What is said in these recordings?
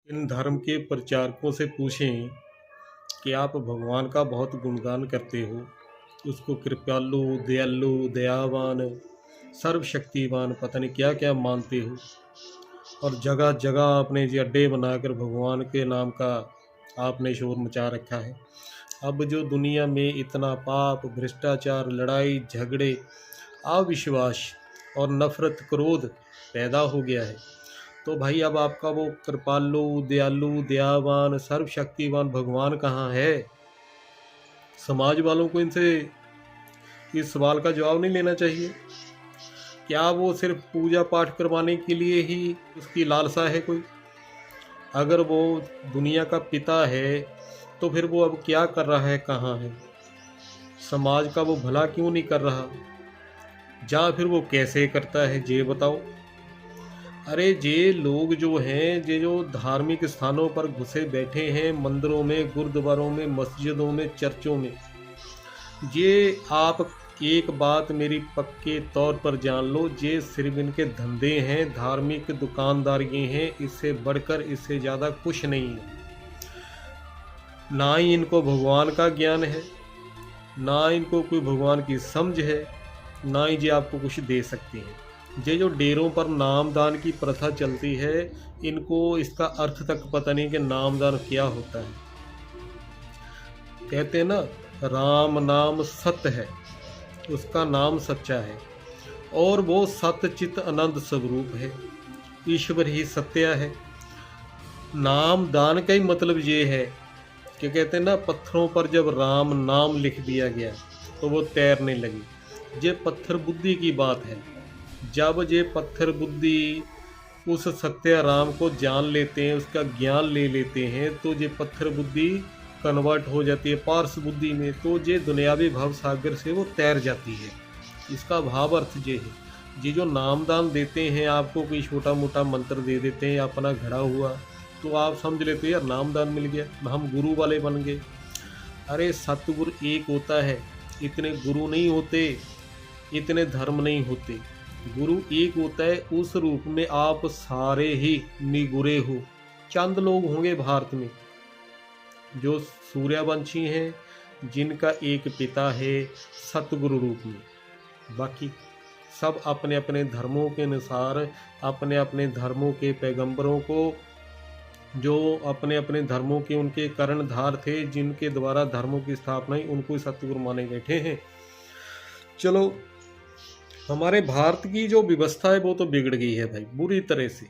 इन धर्म के प्रचारकों से पूछें कि आप भगवान का बहुत गुणगान करते हो, उसको कृपालु, दयालु, दयावान, सर्वशक्तिवान, पता नहीं क्या क्या मानते हो, और जगह जगह आपने जी अड्डे बनाकर भगवान के नाम का आपने शोर मचा रखा है। अब जो दुनिया में इतना पाप, भ्रष्टाचार, लड़ाई झगड़े, अविश्वास और नफरत, क्रोध पैदा हो गया है, तो भाई अब आपका वो कृपालु, दयालु, दयावान, सर्वशक्तिवान भगवान कहाँ है? समाज वालों को इनसे इस सवाल का जवाब नहीं लेना चाहिए। क्या वो सिर्फ पूजा पाठ करवाने के लिए ही उसकी लालसा है कोई? अगर वो दुनिया का पिता है तो फिर वो अब क्या कर रहा है, कहाँ है? समाज का वो भला क्यों नहीं कर रहा? या फिर वो कैसे करता है ये बताओ। अरे ये लोग जो हैं, ये जो धार्मिक स्थानों पर घुसे बैठे हैं, मंदिरों में, गुरुद्वारों में, मस्जिदों में, चर्चों में, ये आप एक बात मेरी पक्के तौर पर जान लो, ये सिर्फ इनके धंधे हैं, धार्मिक दुकानदारी हैं, इससे बढ़कर इससे ज़्यादा कुछ नहीं है। ना ही इनको भगवान का ज्ञान है, ना इनको कोई भगवान की समझ है, ना ही ये आपको कुछ दे सकते हैं। ये जो डेरों पर नामदान की प्रथा चलती है, इनको इसका अर्थ तक पता नहीं कि नामदान क्या होता है। कहते हैं ना, राम नाम सत्य है, उसका नाम सच्चा है, और वो सत्य चित आनंद स्वरूप है, ईश्वर ही सत्य है। नाम दान का ही मतलब ये है कि कहते हैं ना, पत्थरों पर जब राम नाम लिख दिया गया तो वो तैरने लगी। ये पत्थर बुद्धि की बात है। जब ये पत्थर बुद्धि उस सत्य राम को जान लेते हैं, उसका ज्ञान ले लेते हैं, तो ये पत्थर बुद्धि कन्वर्ट हो जाती है पार्श बुद्धि में, तो ये दुनियावी भव सागर से वो तैर जाती है। इसका भाव अर्थ ये है। ये जो नामदान देते हैं, आपको कोई छोटा मोटा मंत्र दे देते हैं, अपना घड़ा हुआ, तो आप समझ लेते हैं यार नामदान मिल गया, हम गुरु वाले बन गए। अरे सतगुरु एक होता है, इतने गुरु नहीं होते, इतने धर्म नहीं होते। गुरु एक होता है, उस रूप में आप सारे ही निगुरे हो। चंद लोग होंगे भारत में जो सूर्यवंशी हैं, जिनका एक पिता है सतगुरु रूप में, बाकी सब अपने अपने धर्मों के अनुसार, अपने अपने धर्मों के पैगंबरों को, जो अपने अपने धर्मों के उनके कर्णधार थे, जिनके द्वारा धर्मों की स्थापना ही, उनको सतगुरु माने बैठे हैं। चलो, हमारे भारत की जो व्यवस्था है वो तो बिगड़ गई है भाई, बुरी तरह से,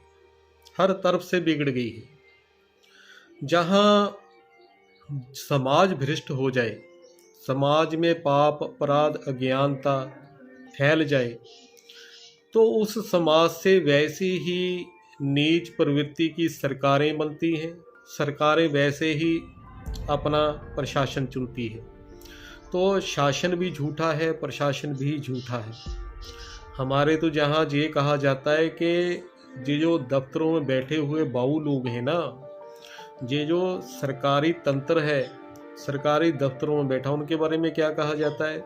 हर तरफ से बिगड़ गई है। जहाँ समाज भ्रष्ट हो जाए, समाज में पाप, अपराध, अज्ञानता फैल जाए, तो उस समाज से वैसी ही नीच प्रवृत्ति की सरकारें बनती हैं, सरकारें वैसे ही अपना प्रशासन चुनती है। तो शासन भी झूठा है, प्रशासन भी झूठा है। हमारे तो जहाँ ये कहा जाता है कि ये जो दफ्तरों में बैठे हुए बाऊ लोग हैं ना, ये जो सरकारी तंत्र है, सरकारी दफ्तरों में बैठा, उनके बारे में क्या कहा जाता है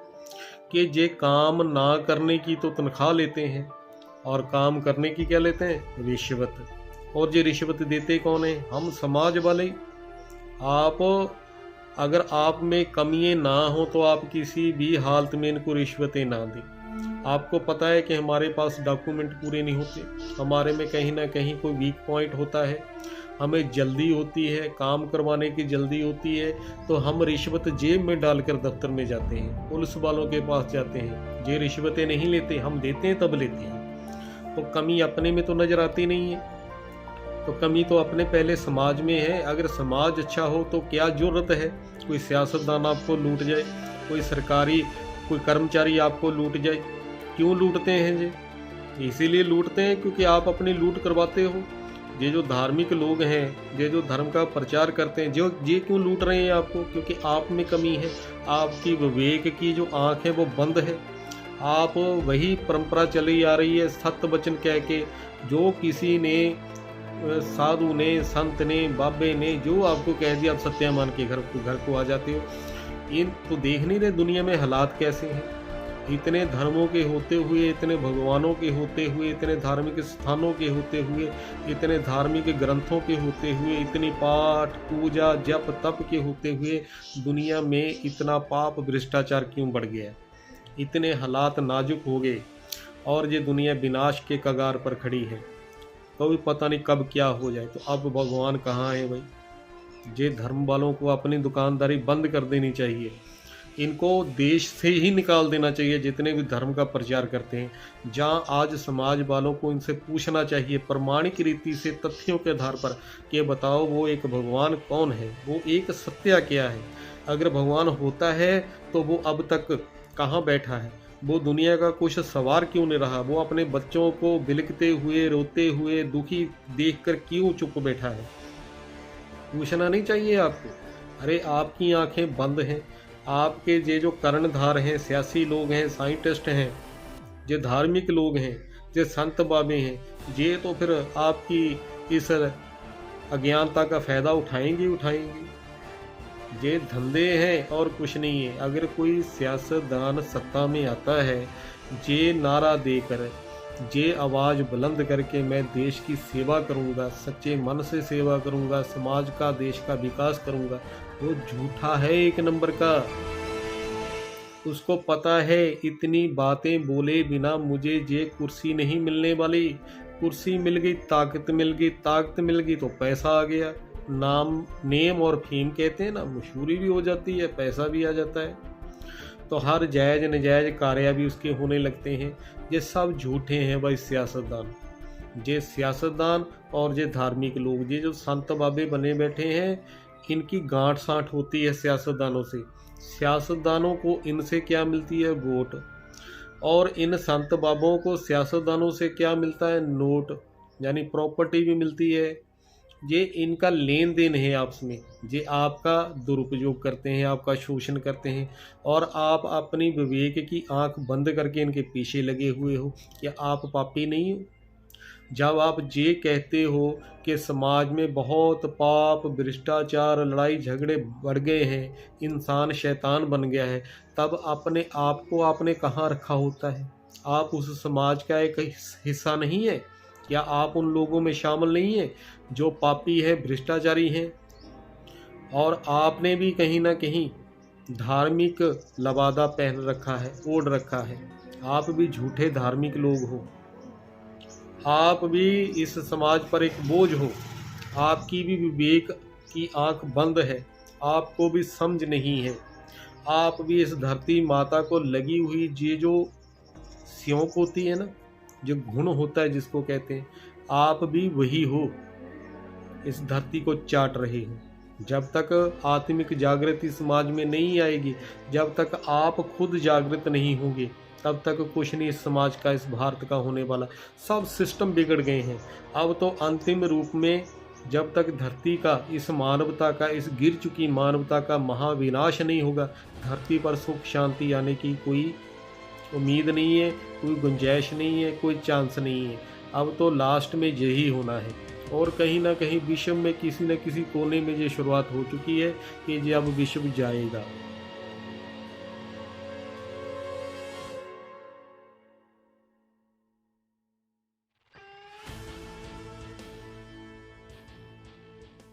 कि ये काम ना करने की तो तनख्वाह लेते हैं, और काम करने की क्या लेते हैं? रिश्वत। और ये रिश्वत देते कौन है? हम समाज वाले। आप अगर आप में कमियां ना हो तो आप किसी भी हालत में इनको रिश्वतें ना दें। आपको पता है कि हमारे पास डॉक्यूमेंट पूरे नहीं होते, हमारे में कहीं ना कहीं कोई वीक पॉइंट होता है, हमें जल्दी होती है, काम करवाने की जल्दी होती है, तो हम रिश्वत जेब में डालकर दफ्तर में जाते हैं, पुलिस वालों के पास जाते हैं। ये रिश्वतें नहीं लेते, हम देते हैं तब लेते हैं। तो कमी अपने में तो नज़र आती नहीं है, तो कमी तो अपने पहले समाज में है। अगर समाज अच्छा हो तो क्या जरूरत है कोई सियासतदान आपको लूट जाए, कोई सरकारी कोई कर्मचारी आपको लूट जाए? क्यों लूटते हैं ये? इसीलिए लूटते हैं क्योंकि आप अपनी लूट करवाते हो। ये जो धार्मिक लोग हैं, ये जो धर्म का प्रचार करते हैं, जो ये क्यों लूट रहे हैं आपको? क्योंकि आप में कमी है, आपकी विवेक की जो आँख है वो बंद है। आप वही परंपरा चली आ रही है, सत्य वचन कह के, जो किसी ने, साधु ने, संत ने, बाबे ने जो आपको कह दिया, आप सत्या मान के घर को आ जाते हो। इन तो देख नहीं रहे दुनिया में हालात कैसे हैं। इतने धर्मों के होते हुए, इतने भगवानों के होते हुए, इतने धार्मिक स्थानों के होते हुए, इतने धार्मिक ग्रंथों के होते हुए, इतनी पाठ पूजा जप तप के होते हुए दुनिया में इतना पाप भ्रष्टाचार क्यों बढ़ गया? इतने हालात नाजुक हो गए और ये दुनिया विनाश के कगार पर खड़ी है। कभी पता नहीं कब क्या हो जाए। तो अब भगवान कहाँ है भाई? ये धर्म वालों को अपनी दुकानदारी बंद कर देनी चाहिए। इनको देश से ही निकाल देना चाहिए जितने भी धर्म का प्रचार करते हैं। जहाँ आज समाज वालों को इनसे पूछना चाहिए प्रमाणिक रीति से, तथ्यों के आधार पर, कि बताओ वो एक भगवान कौन है, वो एक सत्या क्या है। अगर भगवान होता है तो वो अब तक कहाँ बैठा है? वो दुनिया का कुछ सवार क्यों नहीं रहा? वो अपने बच्चों को बिलखते हुए, रोते हुए, दुखी देखकर क्यों चुप बैठा है? पूछना नहीं चाहिए आपको? अरे आपकी आंखें बंद हैं। आपके ये जो कर्णधार हैं, सियासी लोग हैं, साइंटिस्ट हैं, ये धार्मिक लोग हैं, ये संत बाबे हैं, ये तो फिर आपकी इस अज्ञानता का फ़ायदा उठाएंगे। ये धंधे हैं और कुछ नहीं है। अगर कोई सियासतदान सत्ता में आता है, ये नारा देकर, ये आवाज़ बुलंद करके मैं देश की सेवा करूंगा, सच्चे मन से सेवा करूंगा, समाज का, देश का विकास करूंगा, वो झूठा है एक नंबर का। उसको पता है इतनी बातें बोले बिना मुझे ये कुर्सी नहीं मिलने वाली। कुर्सी मिल गई, ताकत मिल गई, ताकत मिल गई तो पैसा आ गया। नेम और फेम कहते हैं ना, मशहूरी भी हो जाती है, पैसा भी आ जाता है। तो हर जायज़ नजायज़ कार्य भी उसके होने लगते हैं। ये सब झूठे हैं भाई सियासतदान। ये सियासतदान और ये धार्मिक लोग, ये जो संत बाबे बने बैठे हैं, इनकी गांठ साठ होती है सियासतदानों से। सियासतदानों को इनसे क्या मिलती है? वोट। और इन संत बाबों को सियासतदानों से क्या मिलता है? नोट, यानी प्रॉपर्टी भी मिलती है। ये इनका लेन देन है आपस में। ये आपका दुरुपयोग करते हैं, आपका शोषण करते हैं, और आप अपनी विवेक की आंख बंद करके इनके पीछे लगे हुए हो। क्या आप पापी नहीं हो? जब आप ये कहते हो कि समाज में बहुत पाप, भ्रष्टाचार, लड़ाई झगड़े बढ़ गए हैं, इंसान शैतान बन गया है, तब अपने आप को आपने कहाँ रखा होता है? आप उस समाज का एक हिस्सा नहीं है? क्या आप उन लोगों में शामिल नहीं हैं जो पापी है, भ्रष्टाचारी हैं? और आपने भी कहीं ना कहीं धार्मिक लबादा पहन रखा है, ओढ़ रखा है। आप भी झूठे धार्मिक लोग हो। आप भी इस समाज पर एक बोझ हो। आपकी भी विवेक की आंख बंद है, आपको भी समझ नहीं है। आप भी इस धरती माता को लगी हुई ये जो सियोंक होती है ना, जो गुण होता है जिसको कहते हैं, आप भी वही हो। इस धरती को चाट रहे हो। जब तक आत्मिक जागृति समाज में नहीं आएगी, जब तक आप खुद जागृत नहीं होंगे, तब तक कुछ नहीं इस समाज का, इस भारत का होने वाला। सब सिस्टम बिगड़ गए हैं। अब तो अंतिम रूप में जब तक धरती का, इस मानवता का, इस गिर चुकी मानवता का महाविनाश नहीं होगा, धरती पर सुख शांति आने की कोई उम्मीद नहीं है, कोई गुंजाइश नहीं है, कोई चांस नहीं है। अब तो लास्ट में यही होना है। और कहीं ना कहीं विश्व में किसी न किसी कोने में ये शुरुआत हो चुकी है कि ये अब विश्व जाएगा।